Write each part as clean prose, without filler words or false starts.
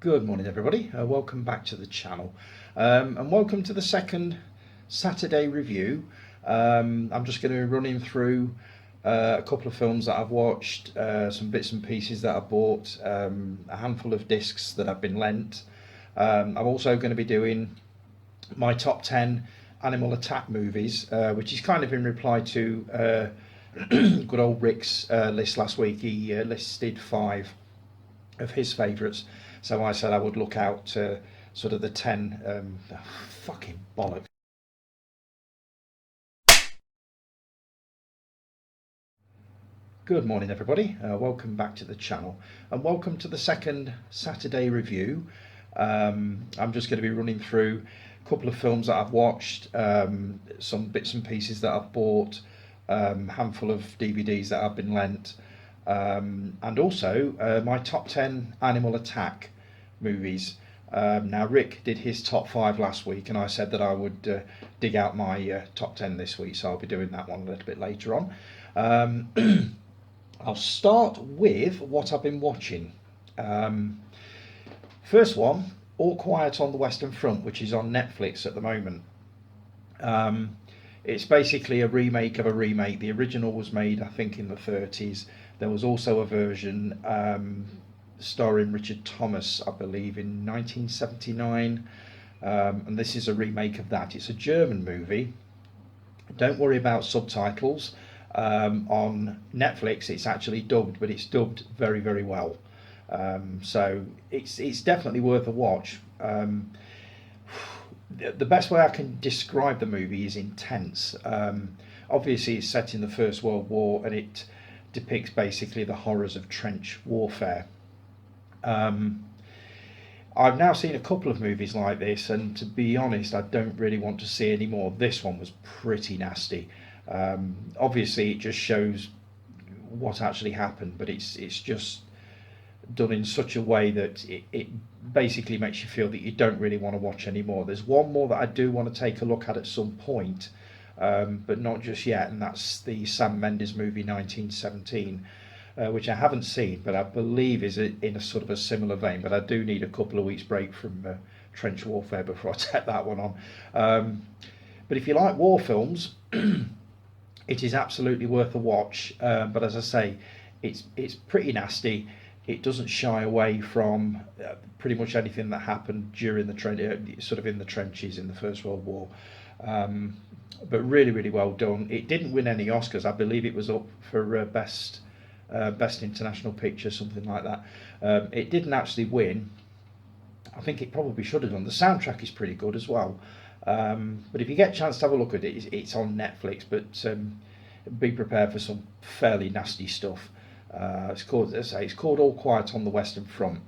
Good morning, everybody. Welcome back to the channel, and welcome to the second Saturday review. I'm just going to be running through a couple of films that I've watched, some bits and pieces that I've bought, a handful of discs that I've been lent. I'm also going to be doing my top 10 animal attack movies, which is kind of in reply to good old Rick's list last week. He listed 5 of his favourites. So I said I would look out sort of the 10 fucking bollocks. Good morning, everybody. Welcome back to the channel, and welcome to the second Saturday review. I'm just going to be running through a couple of films that I've watched, some bits and pieces that I've bought, handful of DVDs that I've been lent, and also my top 10 animal attack movies. Now Rick did his top 5 last week, and I said that I would dig out my top 10 this week, so I'll be doing that one a little bit later on. I'll start with what I've been watching. First one, All Quiet on the Western Front, which is on Netflix at the moment. It's basically a remake of a remake. The original was made, I think, in the 30s. There was also a version starring Richard Thomas, I believe, in 1979. And this is a remake of that. It's a German movie. Don't worry about subtitles. On Netflix, it's actually dubbed, but it's dubbed very, very well. So it's definitely worth a watch. The best way I can describe the movie is intense. Obviously, it's set in the First World War, and it depicts basically the horrors of trench warfare. I've now seen a couple of movies like this, and to be honest, I don't really want to see any more. This one was pretty nasty. Obviously, it just shows what actually happened, but it's just done in such a way that it basically makes you feel that you don't really want to watch anymore. There's one more that I do want to take a look at some point, but not just yet, and that's the Sam Mendes movie 1917, which I haven't seen, but I believe is in a sort of a similar vein. But I do need a couple of weeks break from trench warfare before I take that one on. But if you like war films, it is absolutely worth a watch. But as I say, it's pretty nasty. It doesn't shy away from pretty much anything that happened during the sort of in the trenches in the First World War. But really, really well done. It didn't win any Oscars. I believe it was up for best international picture, something like that. It didn't actually win. I think it probably should have done. The soundtrack is pretty good as well. But if you get a chance to have a look at it, it's on Netflix. But be prepared for some fairly nasty stuff. It's called All Quiet on the Western Front.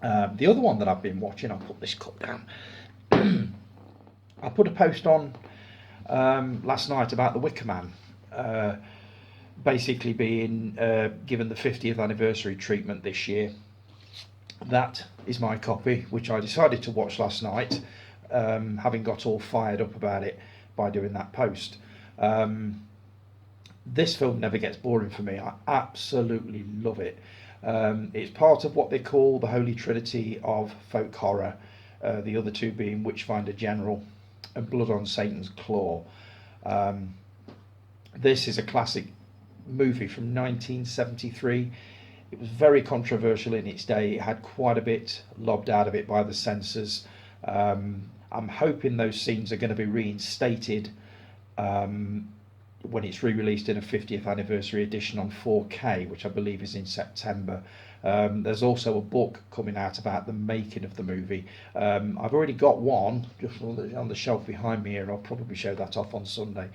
The other one that I've been watching, I'll put this cup down. I put a post on last night about the Wicker Man, basically being given the 50th anniversary treatment this year. That is my copy, which I decided to watch last night, having got all fired up about it by doing that post. This film never gets boring for me. I absolutely love it. It's part of what they call the Holy Trinity of folk horror, the other two being Witchfinder General and Blood on Satan's Claw. This is a classic movie from 1973. It was very controversial in its day. It had quite a bit lobbed out of it by the censors. I'm hoping those scenes are going to be reinstated when it's re-released in a 50th anniversary edition on 4K, which I believe is in September. There's also a book coming out about the making of the movie. I've already got one just on the shelf behind me here. I'll probably show that off on Sunday.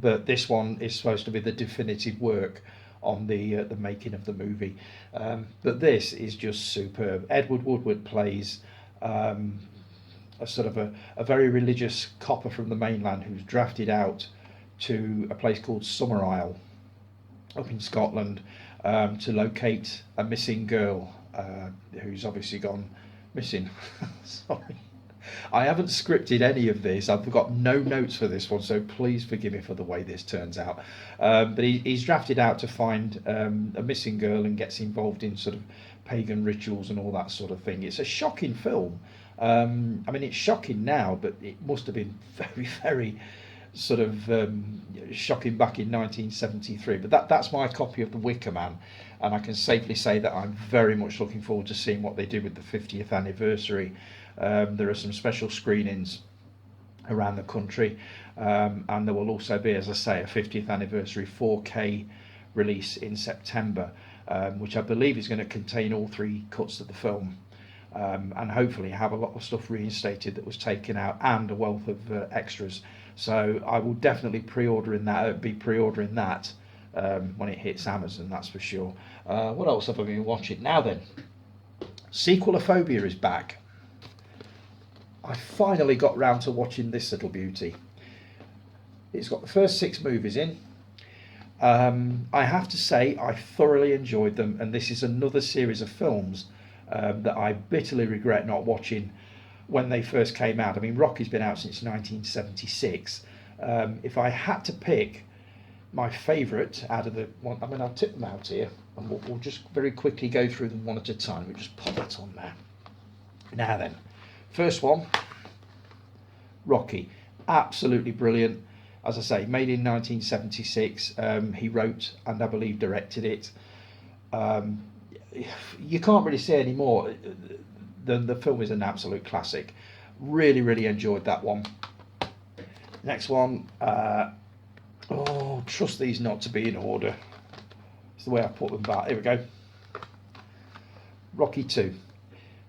But this one is supposed to be the definitive work on the making of the movie. But this is just superb. Edward Woodward plays a sort of a very religious copper from the mainland who's drafted out to a place called Summer Isle up in Scotland to locate a missing girl who's obviously gone missing. Sorry, I haven't scripted any of this. I've got no notes for this one, so please forgive me for the way this turns out. But he's drafted out to find a missing girl and gets involved in sort of pagan rituals and all that sort of thing. It's a shocking film. I mean, it's shocking now, but it must have been very, very sort of shocking back in 1973. But that's my copy of The Wicker Man, and I can safely say that I'm very much looking forward to seeing what they do with the 50th anniversary. There are some special screenings around the country, and there will also be, as I say, a 50th anniversary 4K release in September, which I believe is going to contain all 3 cuts of the film. And hopefully have a lot of stuff reinstated that was taken out, and a wealth of extras. So I will definitely be pre-ordering that when it hits Amazon, that's for sure. What else have I been watching? Now then, Sequealophobia is back. I finally got round to watching this little beauty. It's got the first 6 movies in. I have to say I thoroughly enjoyed them, and this is another series of films that I bitterly regret not watching when they first came out. I mean, Rocky's been out since 1976. If I had to pick my favourite out of the one, I mean, I'll tip them out here, and we'll just very quickly go through them one at a time. We'll just pop that on there. Now then, first one, Rocky. Absolutely brilliant. As I say, made in 1976. He wrote and I believe directed it. You can't really say any more than the film is an absolute classic. Really, really enjoyed that one. Next one, trust these not to be in order. It's the way I put them back. Here we go. Rocky 2.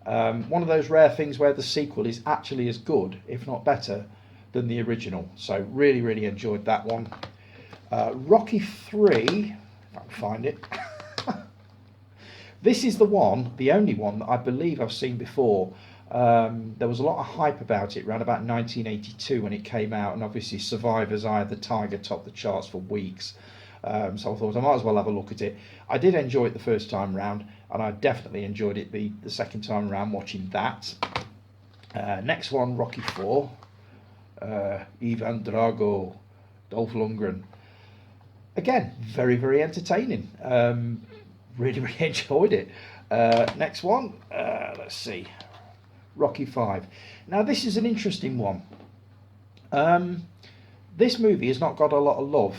One of those rare things where the sequel is actually as good, if not better, than the original. So really, really enjoyed that one. Rocky 3, if I can find it. This is the only one that I believe I've seen before. There was a lot of hype about it around about 1982 when it came out, and obviously Survivor's Eye of the Tiger topped the charts for weeks. So I thought I might as well have a look at it. I did enjoy it the first time round, and I definitely enjoyed it the second time around watching that. Next one, Rocky 4. Ivan Drago, Dolph Lundgren. Again, very, very entertaining. Really, really enjoyed it. Next one, let's see, Rocky 5. Now this is an interesting one. This movie has not got a lot of love.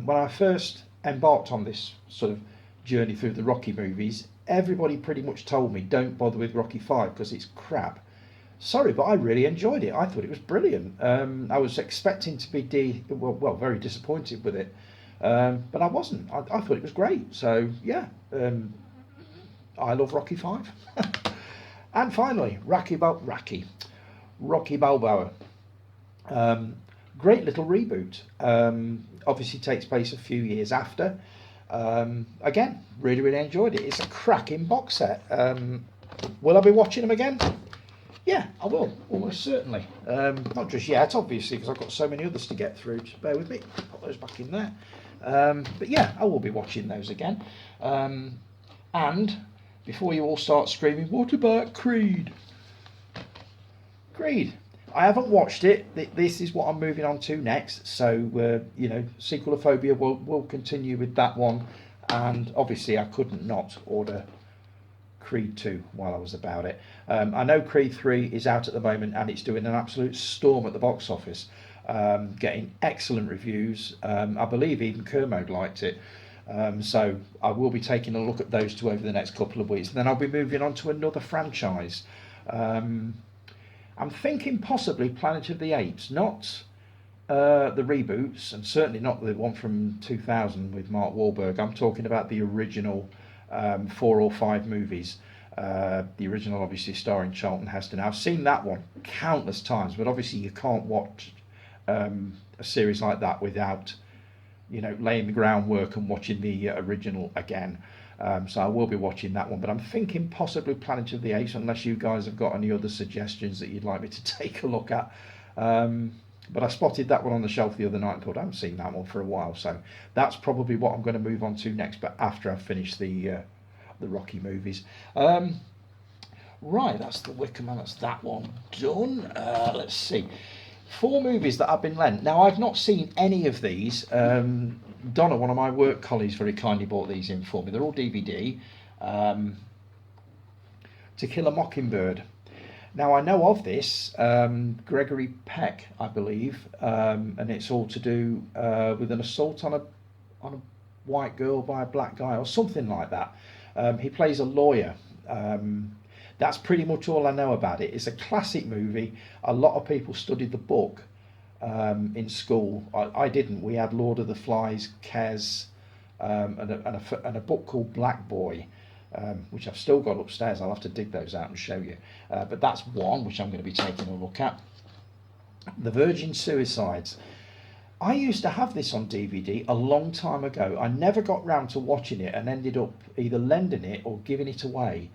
When I first embarked on this sort of journey through the Rocky movies, everybody pretty much told me don't bother with Rocky 5 because it's crap. Sorry, but I really enjoyed it. I thought it was brilliant. I was expecting to be very disappointed with it. But I wasn't. I thought it was great. So yeah, I love Rocky 5. And finally, Rocky Balboa. Great little reboot. Obviously takes place a few years after. Again, really, really enjoyed it. It's a cracking box set. Will I be watching them again? Yeah, I will, almost certainly. Not just yet, obviously, because I've got so many others to get through. Just bear with me. Put those back in there. But yeah, I will be watching those again. And before you all start screaming, what about Creed? Creed. I haven't watched it. This is what I'm moving on to next. So, Sequealophobia will continue with that one. And obviously I couldn't not order Creed 2 while I was about it. I know Creed 3 is out at the moment and it's doing an absolute storm at the box office. Getting excellent reviews. I believe even Kermode liked it. So I will be taking a look at those two over the next couple of weeks. And then I'll be moving on to another franchise. I'm thinking possibly Planet of the Apes, not the reboots, and certainly not the one from 2000 with Mark Wahlberg. I'm talking about the original 4 or 5 movies. The original obviously starring Charlton Heston. I've seen that one countless times, but obviously you can't watch a series like that without laying the groundwork and watching the original again. So I will be watching that one, but I'm thinking possibly Planet of the Apes, unless you guys have got any other suggestions that you'd like me to take a look at. But I spotted that one on the shelf the other night and thought I haven't seen that one for a while, so that's probably what I'm going to move on to next, but after I've finished the Rocky movies. Right, that's the Wicker Man, that's that one done. Let's see. 4 movies that I've been lent. Now, I've not seen any of these. Donna, one of my work colleagues, very kindly bought these in for me. They're all DVD. To Kill a Mockingbird. Now I know of this, Gregory Peck, I believe, and it's all to do with an assault on a white girl by a black guy or something like that. He plays a lawyer. That's pretty much all I know about it. It's a classic movie. A lot of people studied the book in school. I didn't. We had Lord of the Flies, Kes, and a book called Black Boy, which I've still got upstairs. I'll have to dig those out and show you. But that's one which I'm going to be taking a look at. The Virgin Suicides. I used to have this on DVD a long time ago. I never got round to watching it and ended up either lending it or giving it away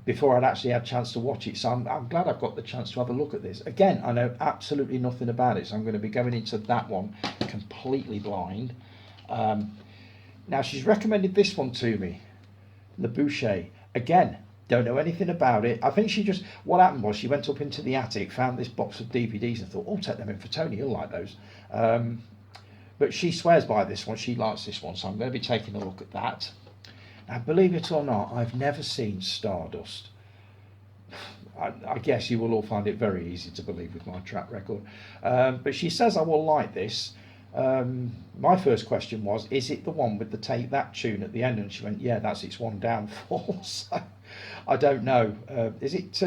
before I'd actually had a chance to watch it. So I'm glad I've got the chance to have a look at this. Again, I know absolutely nothing about it, so I'm going to be going into that one completely blind. Now, she's recommended this one to me, Le Boucher. Again, don't know anything about it. I think what happened was she went up into the attic, found this box of DVDs and thought, oh, take them in for Tony, he'll like those. But she swears by this one, she likes this one, so I'm going to be taking a look at that. Now, believe it or not, I've never seen Stardust. I guess you will all find it very easy to believe with my track record. But she says I will like this. My first question was, is it the one with the Take That tune at the end? And she went, yeah, that's its one downfall. So I don't know. Is it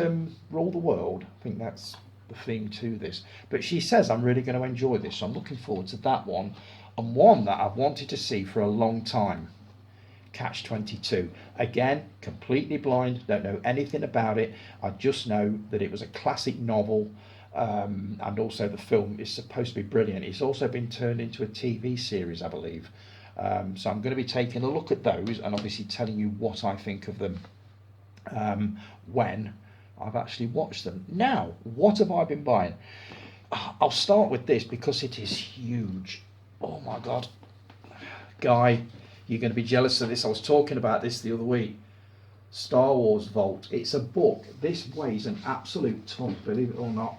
Rule the World? I think that's the theme to this. But she says I'm really going to enjoy this, so I'm looking forward to that one. And one that I've wanted to see for a long time, Catch-22. Again, completely blind, don't know anything about it. I just know that it was a classic novel, and also the film is supposed to be brilliant. It's also been turned into a TV series, I believe. So I'm going to be taking a look at those and obviously telling you what I think of them when I've actually watched them. Now, what have I been buying? I'll start with this because it is huge. Oh my God. Guy, you're going to be jealous of this. I was talking about this the other week. Star Wars Vault. It's a book. This weighs an absolute ton, believe it or not.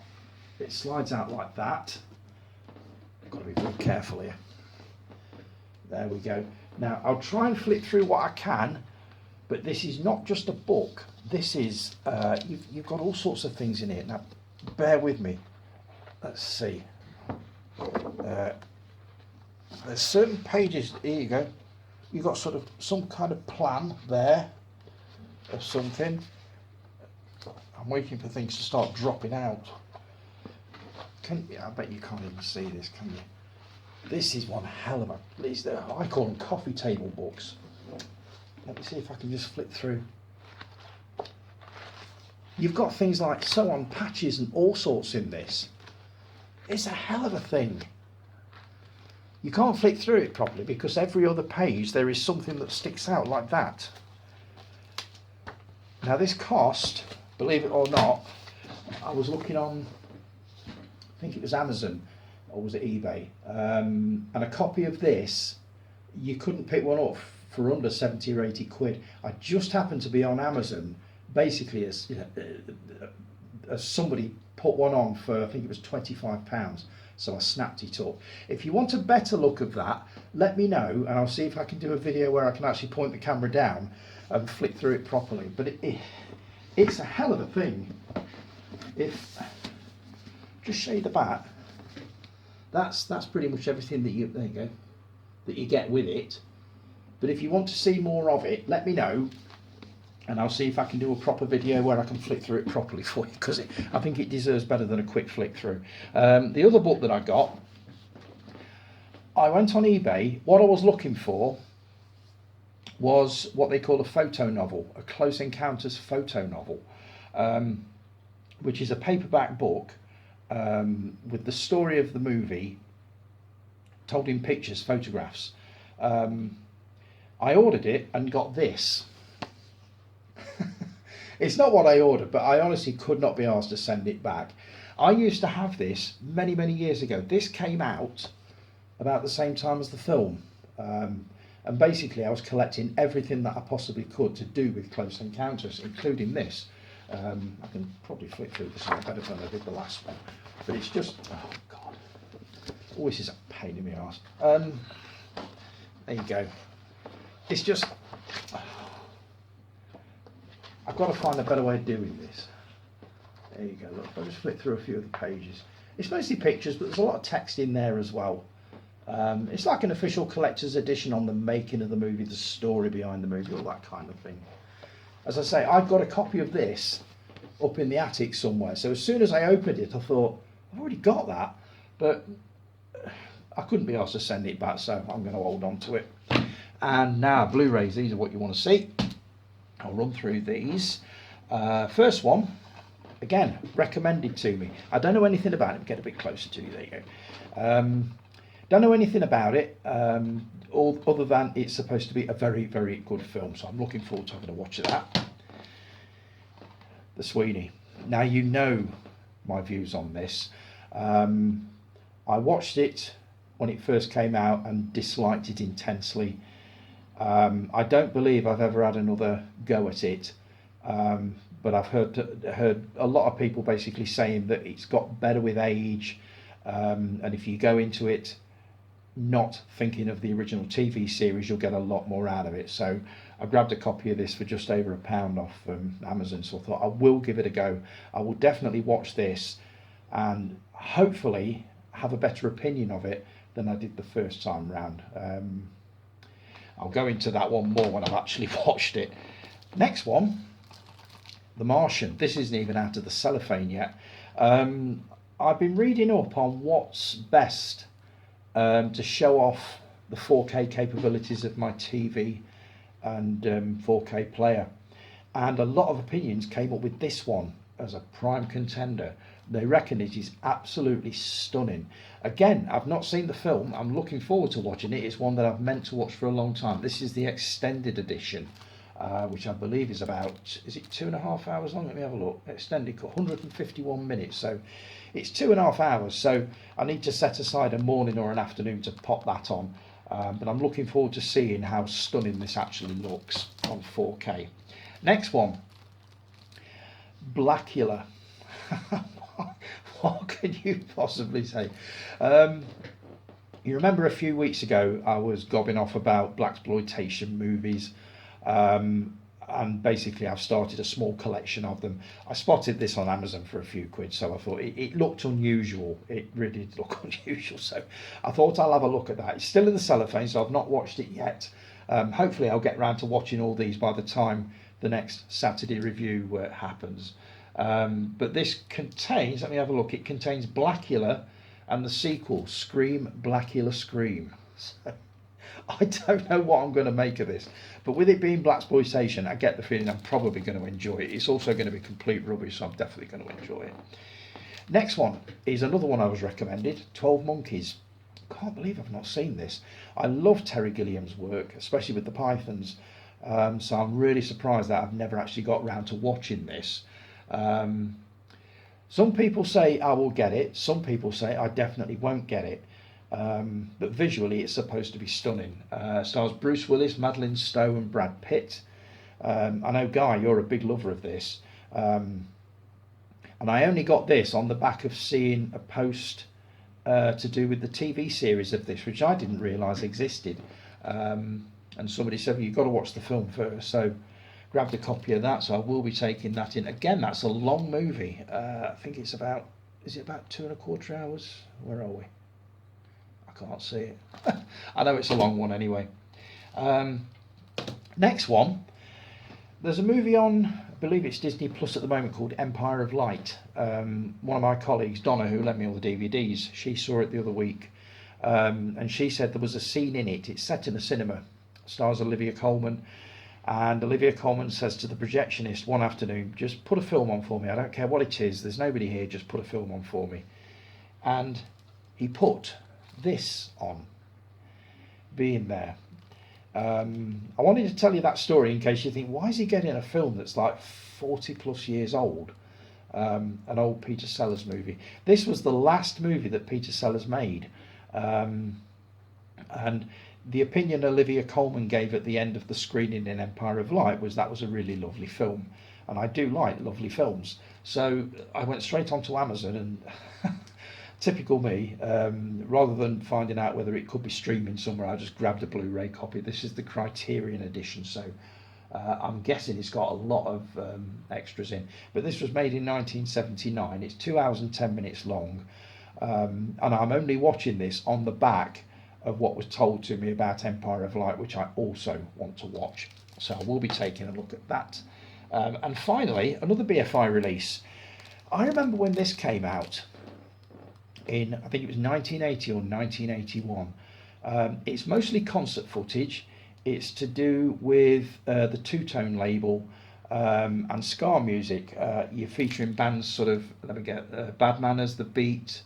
It slides out like that. I've got to be very careful here. There we go. Now, I'll try and flip through what I can, but this is not just a book. This is, you've got all sorts of things in here. Now, bear with me. Let's see. There's certain pages, here you go. You've got sort of some kind of plan there of something. I'm waiting for things to start dropping out. I bet you can't even see this, can you? This is one hell of a, I call them coffee table books. Let me see if I can just flip through. You've got things like sew-on patches and all sorts in this. It's a hell of a thing. You can't flick through it properly because every other page there is something that sticks out like that. Now this cost, believe it or not, I was looking on, I think it was Amazon or was it eBay, and a copy of this, you couldn't pick one up for under 70 or 80 quid. I just happened to be on Amazon, basically as somebody put one on for, I think it was £25. So I snapped it up. If you want a better look of that, let me know and I'll see if I can do a video where I can actually point the camera down and flick through it properly. But it's a hell of a thing. Just show you the back. That's pretty much everything that there you go, that you get with it. But if you want to see more of it, let me know. And I'll see if I can do a proper video where I can flick through it properly for you, because I think it deserves better than a quick flick through. The other book that I got, I went on eBay. What I was looking for was what they call a photo novel, a Close Encounters photo novel, which is a paperback book with the story of the movie told in pictures, photographs. I ordered it and got this. It's not what I ordered, but I honestly could not be asked to send it back. I used to have this many, many years ago. This came out about the same time as the film. And basically I was collecting everything that I possibly could to do with Close Encounters, including this. I can probably flick through this a bit better than I did the last one. But it's just, oh God. Oh, this is a pain in the arse. There you go. It's just... I've got to find a better way of doing this. There you go, look, I'll just flip through a few of the pages. It's mostly pictures, but there's a lot of text in there as well. It's like an official collector's edition on the making of the movie, the story behind the movie, all that kind of thing. As I say, I've got a copy of this up in the attic somewhere, so as soon as I opened it I thought, I've already got that, but I couldn't be asked to send it back, so I'm going to hold on to it. And now Blu-rays, these are what you want to see. I'll run through these. First one, again, recommended to me. I don't know anything about it. Get a bit closer to you, there you go. Don't know anything about it, other than it's supposed to be a very, very good film, so I'm looking forward to having a watch of that. The Sweeney. Now you know my views on this. I watched it when it first came out and disliked it intensely. I don't believe I've ever had another go at it, but I've heard a lot of people basically saying that it's got better with age, and if you go into it not thinking of the original TV series, you'll get a lot more out of it. So I grabbed a copy of this for just over £1 off Amazon, so I thought I will give it a go. I will definitely watch this and hopefully have a better opinion of it than I did the first time round. I'll go into that one more when I've actually watched it. Next one, The Martian. This isn't even out of the cellophane yet. I've been reading up on what's best to show off the 4K capabilities of my TV and 4K player, and a lot of opinions came up with this one as a prime contender. They reckon it is absolutely stunning. Again, I've not seen the film. I'm looking forward to watching it. It's one that I've meant to watch for a long time. This is the extended edition, which I believe is about, is it 2.5 hours long? Let me have a look. Extended cut, 151 minutes. So it's 2.5 hours. So I need to set aside a morning or an afternoon to pop that on. But I'm looking forward to seeing how stunning this actually looks on 4K. Next one, Blacula. What can you possibly say? You remember a few weeks ago I was gobbing off about blaxploitation movies, and basically I've started a small collection of them. I spotted this on Amazon for a few quid, so I thought it looked unusual. It really did look unusual, so I thought I'll have a look at that. It's still in the cellophane, so I've not watched it yet. Hopefully I'll get round to watching all these by the time the next Saturday review happens. But this contains, let me have a look, it contains Blacula and the sequel, Scream, Blacula, Scream. So, I don't know what I'm going to make of this, but with it being blaxploitation, I get the feeling I'm probably going to enjoy it. It's also going to be complete rubbish, so I'm definitely going to enjoy it. Next one is another one I was recommended, 12 Monkeys. Can't believe I've not seen this. I love Terry Gilliam's work, especially with the Pythons, so I'm really surprised that I've never actually got round to watching this. Some people say I will get it, some people say I definitely won't get it, but visually it's supposed to be stunning. Stars Bruce Willis, Madeline Stowe and Brad Pitt. I know Guy, you're a big lover of this, and I only got this on the back of seeing a post to do with the TV series of this, which I didn't realise existed, and somebody said, well, you've got to watch the film first, so grabbed a copy of that, so I will be taking that in. Again, that's a long movie. I think it's about, is it about 2.25 hours? Where are we? I can't see it. I know it's a long one anyway. Next one, there's a movie on, I believe it's Disney Plus at the moment, called Empire of Light. One of my colleagues, Donna, who lent me all the DVDs, she saw it the other week, and she said there was a scene in it, it's set in a cinema, stars Olivia Colman, and Olivia Colman says to the projectionist one afternoon, just put a film on for me, I don't care what it is, there's nobody here, just put a film on for me. And he put this on, being there. I wanted to tell you that story in case you think, why is he getting a film that's like 40 plus years old? An old Peter Sellers movie. This was the last movie that Peter Sellers made. And the opinion Olivia Colman gave at the end of the screening in Empire of Light was that was a really lovely film, and I do like lovely films, so I went straight onto Amazon and typical me, rather than finding out whether it could be streaming somewhere, I just grabbed a Blu-ray copy. This is the Criterion edition, so I'm guessing it's got a lot of extras in. But this was made in 1979. It's 2 hours and 10 minutes long. And I'm only watching this on the back of what was told to me about Empire of Light, which I also want to watch. So I will be taking a look at that. And finally, another BFI release. I remember when this came out in, I think it was 1980 or 1981. It's mostly concert footage. It's to do with the two-tone label and ska music. You're featuring bands sort of, let me get, Bad Manners, The Beat,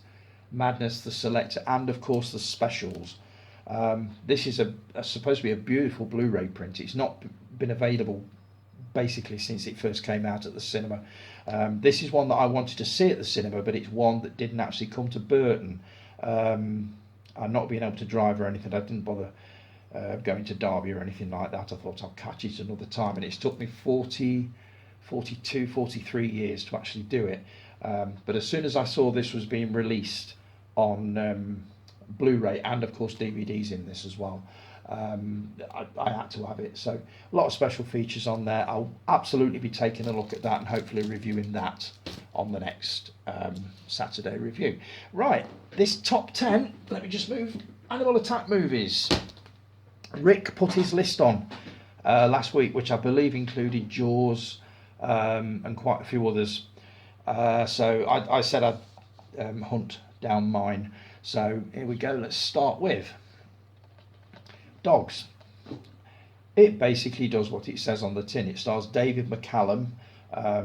Madness, The Selector, and of course the Specials. This is supposed to be a beautiful Blu-ray print. It's not been available basically since it first came out at the cinema. This is one that I wanted to see at the cinema, but it's one that didn't actually come to Burton. I'm not being able to drive or anything. I didn't bother going to Derby or anything like that. I thought I'll catch it another time, and it's took me 42, 43 years to actually do it. But as soon as I saw this was being released on Blu-ray, and of course DVDs in this as well, I had to have it. So a lot of special features on there. I'll absolutely be taking a look at that and hopefully reviewing that on the next Saturday review. Right, this top 10, let me just move. Animal Attack movies. Rick put his list on last week, which I believe included Jaws and quite a few others. So I said I'd hunt down mine. So here we go. Let's start with Dogs. It basically does what it says on the tin. It stars David McCallum,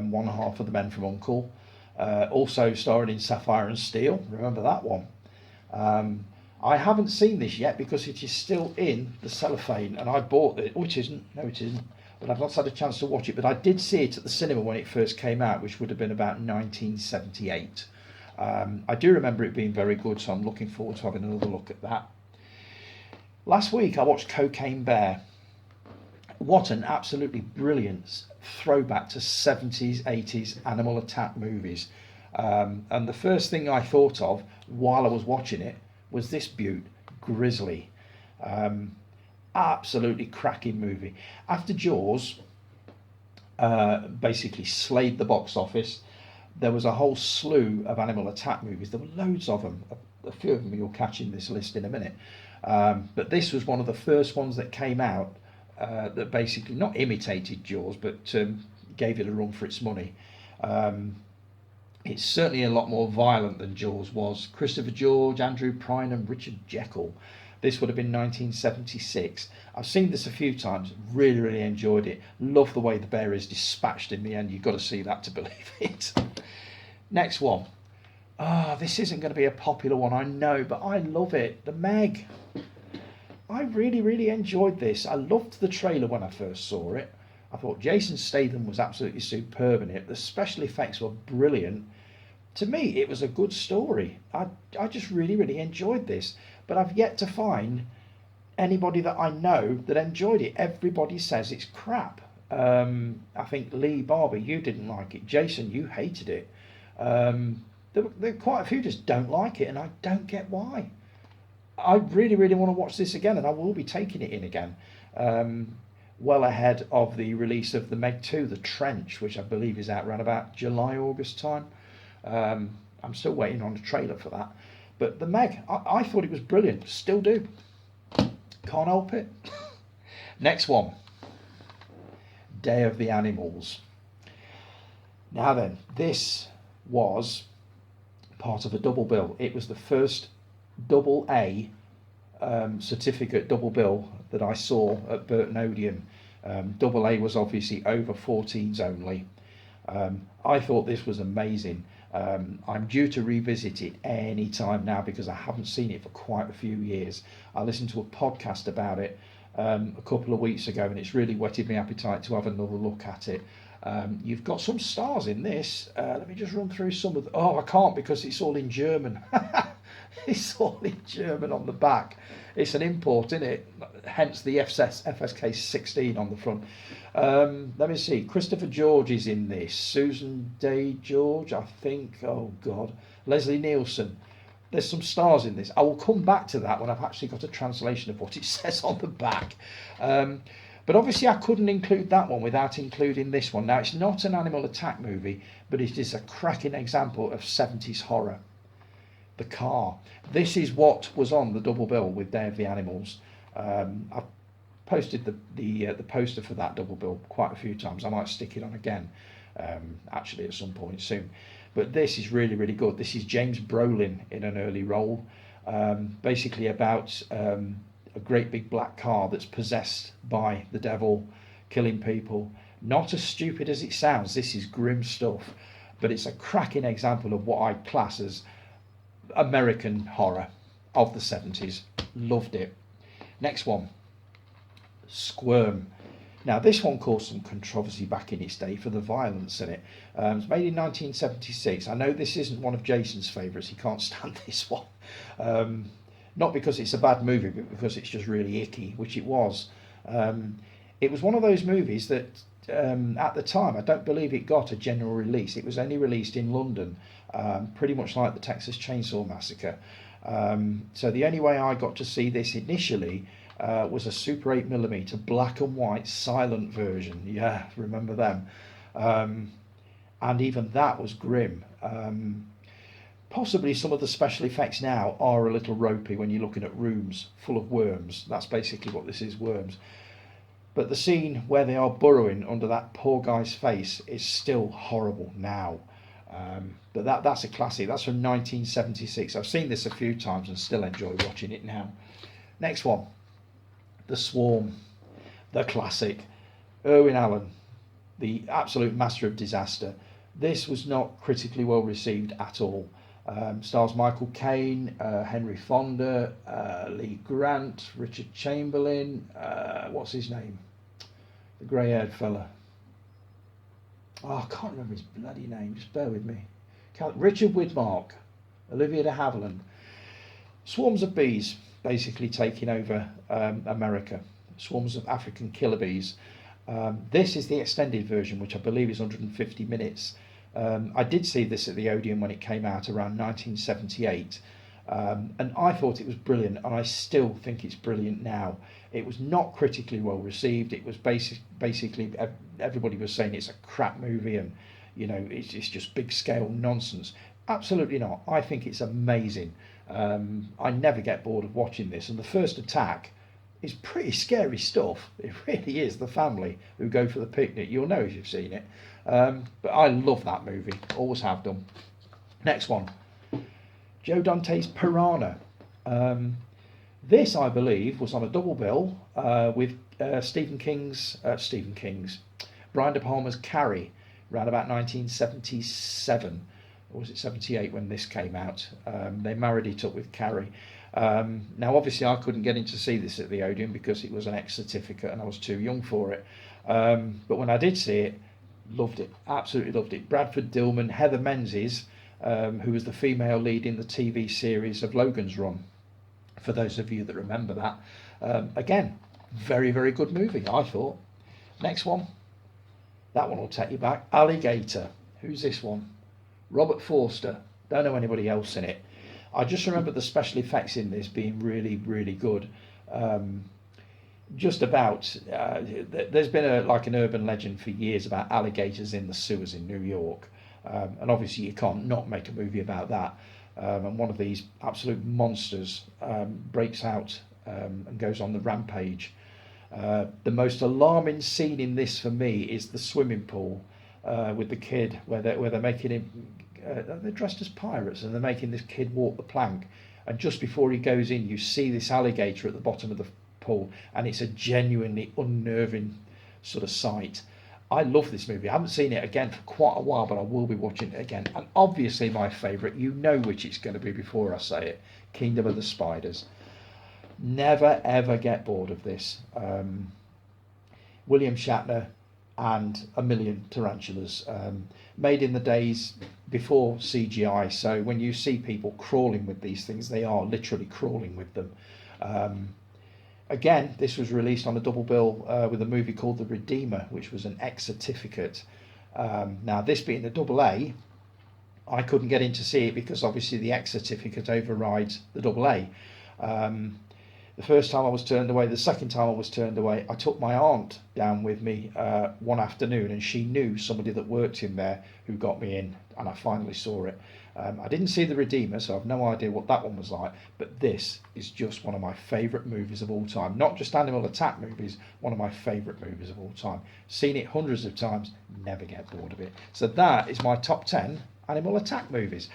one half of the men from Uncle, also starring in Sapphire and Steel. Remember that one? I haven't seen this yet because it is still in the cellophane, and I bought it. Oh, it isn't. No, it isn't. But I've not had a chance to watch it. But I did see it at the cinema when it first came out, which would have been about 1978. I do remember it being very good, so I'm looking forward to having another look at that. Last week I watched Cocaine Bear. What an absolutely brilliant throwback to 70s, 80s Animal Attack movies. And the first thing I thought of while I was watching it was this beaut, Grizzly. Absolutely cracking movie. After Jaws basically slayed the box office, there was a whole slew of Animal Attack movies. There were loads of them. A few of them you'll catch in this list in a minute. But this was one of the first ones that came out that basically not imitated Jaws, but gave it a run for its money. It's certainly a lot more violent than Jaws was. Christopher George, Andrew Prine and Richard Jekyll. This would have been 1976. I've seen this a few times, really enjoyed it. Love the way the bear is dispatched in the end. You've got to see that to believe it. Next one. This isn't going to be a popular one, I know, but I love it. The Meg. I really enjoyed this. I loved the trailer when I first saw it. I thought Jason Statham was absolutely superb in it. The special effects were brilliant. To me, it was a good story. I just really enjoyed this. But I've yet to find anybody that I know that enjoyed it. Everybody says it's crap. I think Lee Barber, you didn't like it. Jason, you hated it. There are quite a few just don't like it, and I don't get why. I really want to watch this again, and I will be taking it in again. Well ahead of the release of the Meg 2, The Trench, which I believe is out around about July, August time. I'm still waiting on a trailer for that. But the Meg, I thought it was brilliant. Still do. Can't help it. Next one. Day of the Animals. Now then, this was part of a double bill. It was the first double A certificate double bill that I saw at Burton Odeon. Double A was obviously over 14s only. I thought this was amazing. I'm due to revisit it any time now because I haven't seen it for quite a few years. I listened to a podcast about it a couple of weeks ago, and it's really whetted my appetite to have another look at it. You've got some stars in this. Let me just run through some of the... I can't because it's all in German. It's all in German on the back. It's an import, isn't it? Hence the FSK 16 on the front. Let me see. Christopher George is in this. Susan Day George, I think. Oh, God. Leslie Nielsen. There's some stars in this. I will come back to that when I've actually got a translation of what it says on the back. But obviously I couldn't include that one without including this one. Now, it's not an animal attack movie, but it is a cracking example of 70s horror. The Car. This is what was on the double bill with Day of the Animals. I've posted the poster for that double bill quite a few times. I might stick it on again, actually, at some point soon. But this is really, really good. This is James Brolin in an early role, basically about a great big black car that's possessed by the devil, killing people. Not as stupid as it sounds. This is grim stuff, but it's a cracking example of what I class as American horror of the 70s. Loved it. Next one, Squirm. Now, this one caused some controversy back in its day for the violence in it. It's made in 1976. I know this isn't one of Jason's favourites. He can't stand this one. Not because it's a bad movie, but because it's just really icky, which it was. It was one of those movies that, at the time, I don't believe it got a general release. It was only released in London, pretty much like the Texas Chainsaw Massacre. So the only way I got to see this initially was a Super 8mm black and white silent version. Yeah, remember them. And even that was grim. Possibly some of the special effects now are a little ropey when you're looking at rooms full of worms. That's basically what this is, worms. But the scene where they are burrowing under that poor guy's face is still horrible now. But that's a classic. That's from 1976. I've seen this a few times and still enjoy watching it now. Next one, The Swarm, the classic. Irwin Allen, the absolute master of disaster. This was not critically well received at all. Stars Michael Caine, Henry Fonda, Lee Grant, Richard Chamberlain, what's his name? The grey-haired fella. Oh, I can't remember his bloody name, just bear with me. Richard Widmark, Olivia de Havilland. Swarms of bees basically taking over America. Swarms of African killer bees. This is the extended version, which I believe is 150 minutes. I did see this at the Odeon when it came out around 1978, and I thought it was brilliant, and I still think it's brilliant now. It was not critically well received. It was basically everybody was saying it's a crap movie, and it's just big scale nonsense. Absolutely not. I think it's amazing. I never get bored of watching this, and the first attack is pretty scary stuff. It really is. The family who go for the picnic, you'll know if you've seen it. But I love that movie, always have done. Next one, Joe Dante's Piranha. This, I believe, was on a double bill with Brian De Palma's Carrie, around about 1977, or was it 78 when this came out? They married it up with Carrie. Now, obviously, I couldn't get in to see this at the Odeon because it was an X certificate and I was too young for it. But when I did see it, loved it, absolutely loved it. Bradford Dillman, Heather Menzies, who was the female lead in the TV series of Logan's Run, for those of you that remember that. Again, very, very good movie, I thought. Next one, that one will take you back. Alligator. Who's this one? Robert Forster. Don't know anybody else in it. I just remember the special effects in this being really, really good. Just about, there's been an urban legend for years about alligators in the sewers in New York, and obviously you can't not make a movie about that. And one of these absolute monsters breaks out and goes on the rampage. The most alarming scene in this for me is the swimming pool with the kid, where they're making him. They're dressed as pirates and they're making this kid walk the plank. And just before he goes in, you see this alligator at the bottom of the pool, and it's a genuinely unnerving sort of sight. I love this movie. I haven't seen it again for quite a while, but I will be watching it again. And obviously my favourite, you know which it's going to be before I say it, Kingdom of the Spiders. Never ever get bored of this. William Shatner and a million tarantulas, made in the days before CGI. So when you see people crawling with these things, they are literally crawling with them. Again, this was released on a double bill with a movie called The Redeemer, which was an X certificate. Now, this being the double A, I couldn't get in to see it because obviously the X certificate overrides the double A. The first time I was turned away, the second time I was turned away, I took my aunt down with me one afternoon, and she knew somebody that worked in there who got me in, and I finally saw it. I didn't see The Redeemer, so I've no idea what that one was like, but this is just one of my favourite movies of all time. Not just animal attack movies, one of my favourite movies of all time. Seen it hundreds of times, never get bored of it. So that is my top 10 animal attack movies.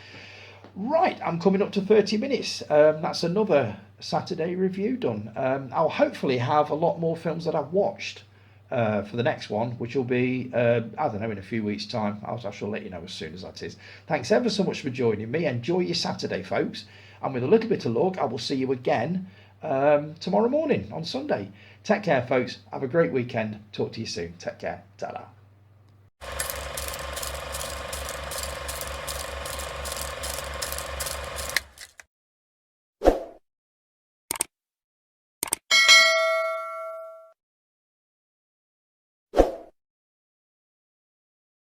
Right, I'm coming up to 30 minutes. That's another Saturday review done. I'll hopefully have a lot more films that I've watched for the next one, which will be, I don't know, in a few weeks' time. I shall let you know as soon as that is. Thanks ever so much for joining me. Enjoy your Saturday, folks. And with a little bit of luck, I will see you again tomorrow morning on Sunday. Take care, folks. Have a great weekend. Talk to you soon. Take care. Ta-da.